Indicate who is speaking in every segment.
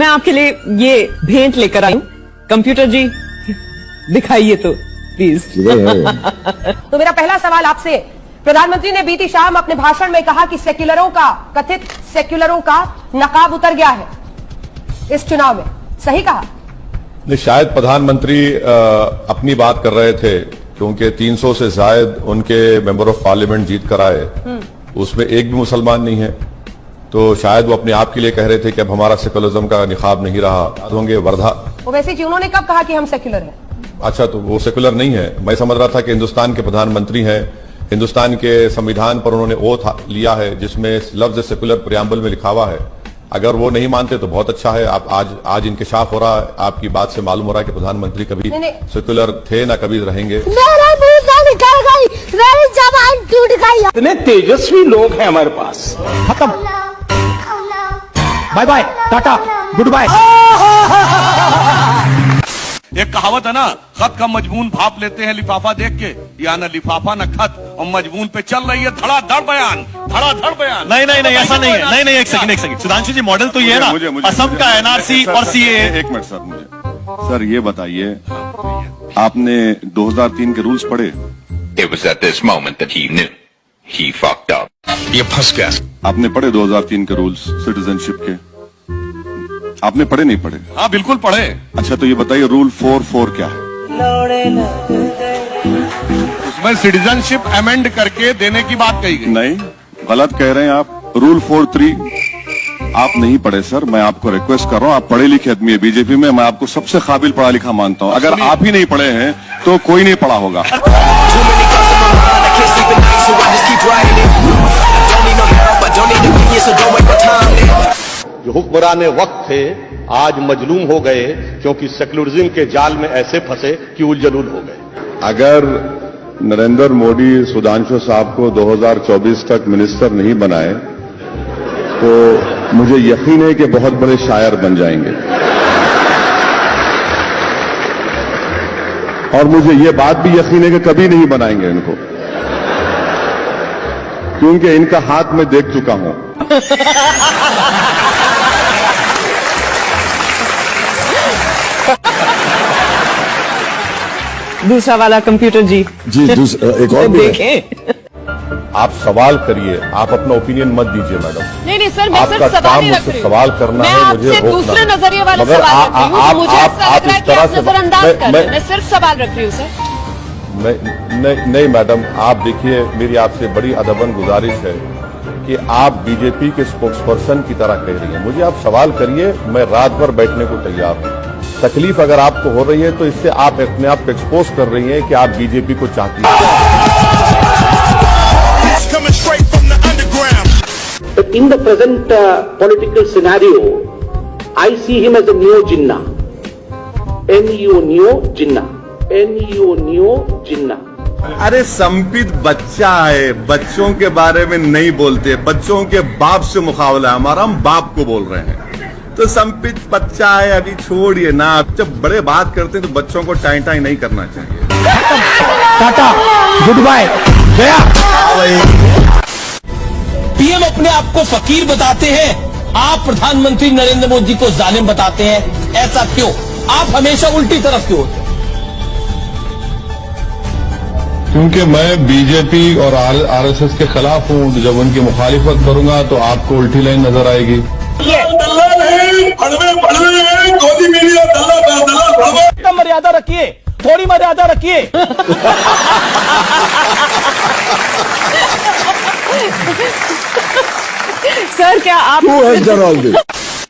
Speaker 1: मैं आपके लिए ये भेंट लेकर आई हूँ। कंप्यूटर जी दिखाइए तो प्लीज।
Speaker 2: तो मेरा पहला सवाल आपसे, प्रधानमंत्री ने बीती शाम अपने भाषण में कहा कि कथित सेक्युलरों का नकाब उतर गया है इस चुनाव में, सही कहा?
Speaker 3: नहीं, शायद प्रधानमंत्री अपनी बात कर रहे थे क्योंकि 300 से जायद उनके मेंबर ऑफ पार्लियामेंट जीत कर आए, उसमें एक भी मुसलमान नहीं है, तो शायद वो अपने आप के लिए कह रहे थे कि अब हमारा सेकुलरिज्म का निकाब नहीं रहा। होंगे वर्धा।
Speaker 2: वो वैसे जी उन्होंने कब कहा कि हम सेक्युलर हैं?
Speaker 3: अच्छा, तो वो सेकुलर नहीं है। मैं समझ रहा था कि हिंदुस्तान के प्रधानमंत्री हैं, हिंदुस्तान के संविधान पर उन्होंने ओथ लिया है जिसमें लफ्ज सेकुलर प्रियम्बल में लिखा हुआ है। अगर वो नहीं मानते तो बहुत अच्छा है। आप आज इंकशाफ हो रहा है, आपकी बात से मालूम हो रहा है कि प्रधानमंत्री कभी सेकुलर थे ना कभी रहेंगे।
Speaker 4: निकल गई, मेरी जबान टूट गई।
Speaker 5: इतने तेजस्वी लोग हैं हमारे पास। खत्म, bye bye, tata, goodbye.
Speaker 6: एक कहावत है ना, खत का मजमून भाप लेते हैं लिफाफा देख के, या ना लिफाफा ना खत, और मजमून पे चल रही है धड़ाधड़ बयान, धड़ाधड़ बयान।
Speaker 7: नहीं नहीं नहीं, ऐसा नहीं है। नहीं एक सेकंड सुधांशु जी, मॉडल तो ये है ना असम का एनआरसी और सीए।
Speaker 3: एक मिनट सर, ये बताइए आपने 2003 के रूल्स पढ़े?
Speaker 8: It was at this moment that he knew he fucked up.
Speaker 7: ये फंस गया।
Speaker 3: आपने पढ़े 2003 के रूल्स सिटीजनशिप के? आपने पढ़े नहीं पढ़े?
Speaker 6: हाँ बिल्कुल पढ़े।
Speaker 3: अच्छा, तो ये बताइए रूल 4 क्या है?
Speaker 6: उसमें सिटीजनशिप अमेंड करके देने की बात कही गई।
Speaker 3: नहीं, गलत कह रहे हैं आप। रूल 4.3 आप नहीं पढ़े सर। मैं आपको रिक्वेस्ट कर रहा हूँ, आप पढ़े लिखे आदमी है बीजेपी में, मैं आपको सबसे काबिल पढ़ा लिखा मानता हूँ। अगर आप ही नहीं पढ़े हैं तो कोई नहीं पढ़ा होगा।
Speaker 9: जो हुक्मरान वक्त थे आज मजलूम हो गए क्योंकि सेकुलरिज्म के जाल में ऐसे फंसे कि उलझलूल हो गए।
Speaker 3: अगर नरेंद्र मोदी सुधांशु साहब को 2024 तक मिनिस्टर नहीं बनाए तो मुझे यकीन है कि बहुत बड़े शायर बन जाएंगे। और मुझे ये बात भी यकीन है कि कभी नहीं बनाएंगे इनको, क्योंकि इनका हाथ मैं देख चुका हूं।
Speaker 1: दूसरा वाला कंप्यूटर जी
Speaker 3: एक और
Speaker 1: देखें।
Speaker 3: आप सवाल करिए, आप अपना ओपिनियन मत दीजिए मैडम।
Speaker 2: नहीं सर, मैं
Speaker 3: आपका
Speaker 2: सिर्फ सवाल
Speaker 3: काम
Speaker 2: ही रख
Speaker 3: मुझसे
Speaker 2: रही हूँ।
Speaker 3: सवाल करना है, मुझे रोकना।
Speaker 2: दूसरे नजरिए वाला
Speaker 3: मगर
Speaker 2: सवाल रख रही हूँ, तो मुझे ऐसा लग रहा है कि आप नजरअंदाज कर रहे हैं। मैं सिर्फ सवाल रख रही हूँ सर।
Speaker 3: नहीं मैडम, आप देखिए, मेरी आपसे बड़ी अदबन गुजारिश है कि आप बीजेपी के स्पोक्सपर्सन की तरह कह रही हैं। मुझे आप सवाल करिए, मैं रात भर बैठने को तैयार हूं। तकलीफ अगर आपको हो रही है तो इससे आप अपने आप को एक्सपोज कर रही हैं कि आप बीजेपी को चाहती हैं।
Speaker 5: In the present political scenario, I see him as a neo Jinnah. Neo Jinnah.
Speaker 3: अरे संपित बच्चा है, बच्चों के बारे में नहीं बोलते, बच्चों के बाप से मुकाबला है हमारा, हम बाप को बोल रहे हैं। तो संपित बच्चा है, अभी छोड़िए ना। आप जब बड़े बात करते हैं तो बच्चों को टाई टाई नहीं करना चाहिए।
Speaker 5: टाटा, गुड बाय, गया।
Speaker 10: पीएम अपने आप को फकीर बताते हैं, आप प्रधानमंत्री नरेंद्र मोदी को जालिम बताते हैं। ऐसा क्यों? आप हमेशा उल्टी तरफ क्यों होते?
Speaker 3: क्योंकि मैं बीजेपी और आरएसएस के खिलाफ हूँ। जब उनकी मुखालिफत करूंगा तो आपको उल्टी लाइन नजर आएगी।
Speaker 10: मर्यादा रखिए, थोड़ी मर्यादा रखिए।
Speaker 1: सर क्या आप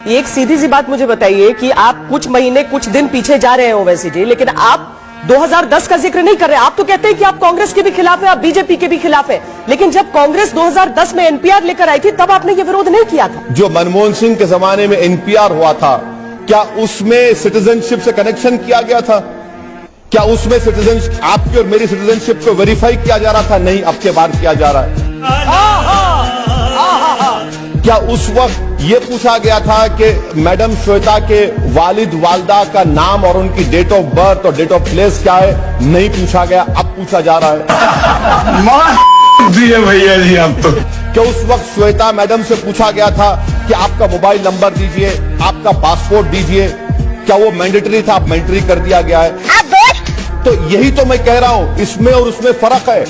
Speaker 1: एक सीधी सी बात मुझे बताइए कि आप कुछ महीने कुछ दिन पीछे जा रहे हैं ओवैसी जी, लेकिन आप 2010 का जिक्र नहीं कर रहे। आप तो कहते हैं कि आप कांग्रेस के भी खिलाफ है, आप बीजेपी के भी खिलाफ है, लेकिन जब कांग्रेस 2010 में एनपीआर लेकर आई थी तब आपने ये विरोध नहीं किया था।
Speaker 3: जो मनमोहन सिंह के जमाने में एनपीआर हुआ था, क्या उसमें सिटीजनशिप से कनेक्शन किया गया था? क्या उसमें सिटीजनशिप, आपकी और मेरी सिटीजनशिप को वेरीफाई किया जा रहा था? नहीं, अब के बार किया जा रहा है। क्या उस वक्त ये पूछा गया था कि मैडम श्वेता के वालिद वालदा का नाम और उनकी डेट ऑफ बर्थ और डेट ऑफ प्लेस क्या है? नहीं पूछा गया, अब पूछा जा रहा है।
Speaker 9: भैया जी आप तो
Speaker 3: कि उस वक्त श्वेता मैडम से पूछा गया था कि आपका मोबाइल नंबर दीजिए, आपका पासपोर्ट दीजिए, क्या वो मैंडेटरी था? आप मैंडेटरी कर दिया गया है। तो यही तो मैं कह रहा हूं, इसमें और उसमें फर्क है।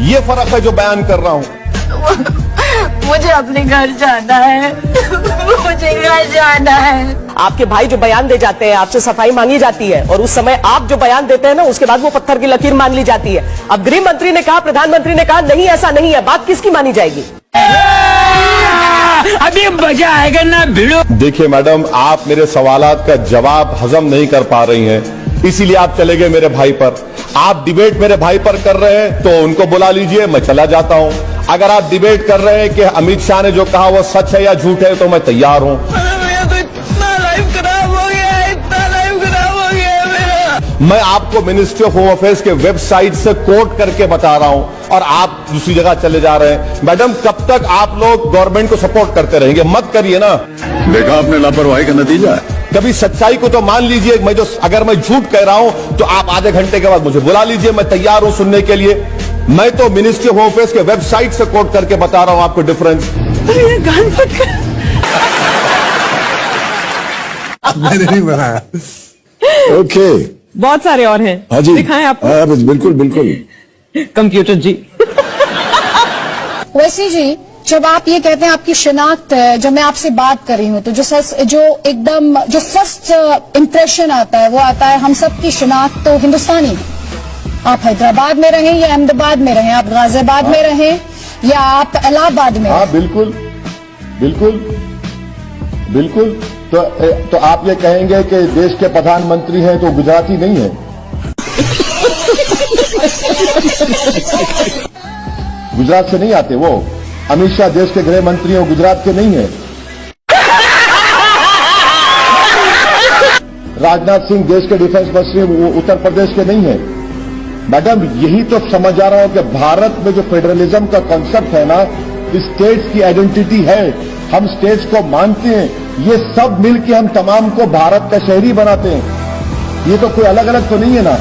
Speaker 3: ये फर्क है जो बयान कर रहा हूं।
Speaker 4: मुझे अपने घर जाना है, मुझे घर जाना है।
Speaker 1: आपके भाई जो बयान दे जाते हैं, आपसे सफाई मांगी जाती है, और उस समय आप जो बयान देते हैं ना, उसके बाद वो पत्थर की लकीर मान ली जाती है। अब गृह मंत्री ने कहा, प्रधानमंत्री ने कहा, नहीं ऐसा नहीं है, बात किसकी मानी जाएगी?
Speaker 10: अभी मजा आएगा ना भिड़ो।
Speaker 3: देखिए मैडम, आप मेरे सवालात का जवाब हजम नहीं कर पा रही हैं, इसीलिए आप चले गए मेरे भाई पर। आप डिबेट मेरे भाई पर कर रहे हैं तो उनको बुला लीजिए, मैं चला जाता हूं। अगर आप डिबेट कर रहे हैं कि अमित शाह ने जो कहा वो सच है या झूठ है, तो मैं तैयार हूं।
Speaker 10: इतना लाइफ खराब हो गया, इतना लाइफ खराब हो गया मेरा।
Speaker 3: मैं आपको मिनिस्ट्री ऑफ होम अफेयर्स के वेबसाइट से कोट करके बता रहा हूं, और आप दूसरी जगह चले जा रहे हैं। मैडम, कब तक आप लोग गवर्नमेंट को सपोर्ट करते रहेंगे? मत करिए ना।
Speaker 9: देखा आपने लापरवाही का नतीजा है।
Speaker 3: कभी सच्चाई को तो मान लीजिए। अगर मैं झूठ कह रहा हूं तो आप आधे घंटे के बाद मुझे बुला लीजिए, मैं तैयार हूं सुनने के लिए। मैं तो मिनिस्ट्री ऑफ होम अफेयर्स के वेबसाइट से कोट करके बता रहा हूं आपको डिफरेंस।
Speaker 9: मैंने नहीं बनाया।
Speaker 11: ओके,
Speaker 2: बहुत सारे और हैं।
Speaker 11: हाँ जी,
Speaker 2: दिखाएं आपको।
Speaker 11: हाँ, बिल्कुल बिल्कुल।
Speaker 2: कंप्यूटर जी।
Speaker 4: वैसे जी, जब आप ये कहते हैं आपकी शिनाख्त है, जब मैं आपसे बात कर रही हूँ तो जो फर्स्ट इम्प्रेशन आता है वो आता है हम सब की शिनाख्त तो हिंदुस्तानी है। आप हैदराबाद में रहें या अहमदाबाद में रहें, आप गाजियाबाद में रहें या आप इलाहाबाद में
Speaker 3: हाँ, बिल्कुल बिल्कुल बिल्कुल। तो आप ये कहेंगे कि देश के प्रधानमंत्री हैं तो गुजराती नहीं है? गुजरात से नहीं आते वो। अमित शाह देश के गृह मंत्री हैं, गुजरात के नहीं है। राजनाथ सिंह देश के डिफेंस मंत्री, वो उत्तर प्रदेश के नहीं है। मैडम, यही तो समझ आ रहा हूं कि भारत में जो फेडरलिज्म का कॉन्सेप्ट है ना, स्टेट्स की आइडेंटिटी है, हम स्टेट्स को मानते हैं, ये सब मिलकर हम तमाम को भारत का शहरी बनाते हैं। ये तो कोई अलग अलग तो नहीं है ना।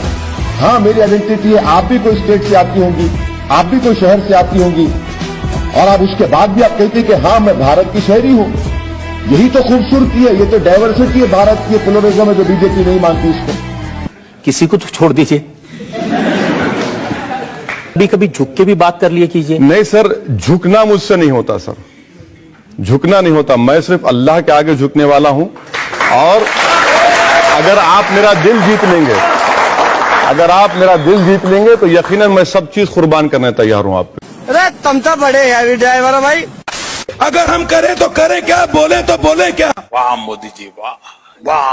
Speaker 3: हाँ, मेरी आइडेंटिटी है, आप भी कोई स्टेट से आपकी होंगी, आप भी कोई शहर से आपकी होंगी, और आप उसके बाद भी आप कहते हैं कि हाँ मैं भारत की शहरी हूं। यही तो खूबसूरती है, ये तो डाइवर्सिटी है भारत की, प्लुरलिज्म है जो बीजेपी नहीं मानती इसको।
Speaker 10: किसी को तो छोड़ दीजिए, कभी झुक के भी बात कर लिया कीजिए।
Speaker 3: नहीं सर, झुकना मुझसे नहीं होता सर, झुकना नहीं होता। मैं सिर्फ अल्लाह के आगे झुकने वाला हूं, और अगर आप मेरा दिल जीत लेंगे, तो यकीनन मैं सब चीज कुर्बान करने तैयार हूं आप पे।
Speaker 10: अरे तुम तो बड़े हैवी ड्राइवर हो भाई।
Speaker 7: अगर हम करें तो करें क्या, बोले तो बोले क्या। वाह मोदी जी वाह वाह।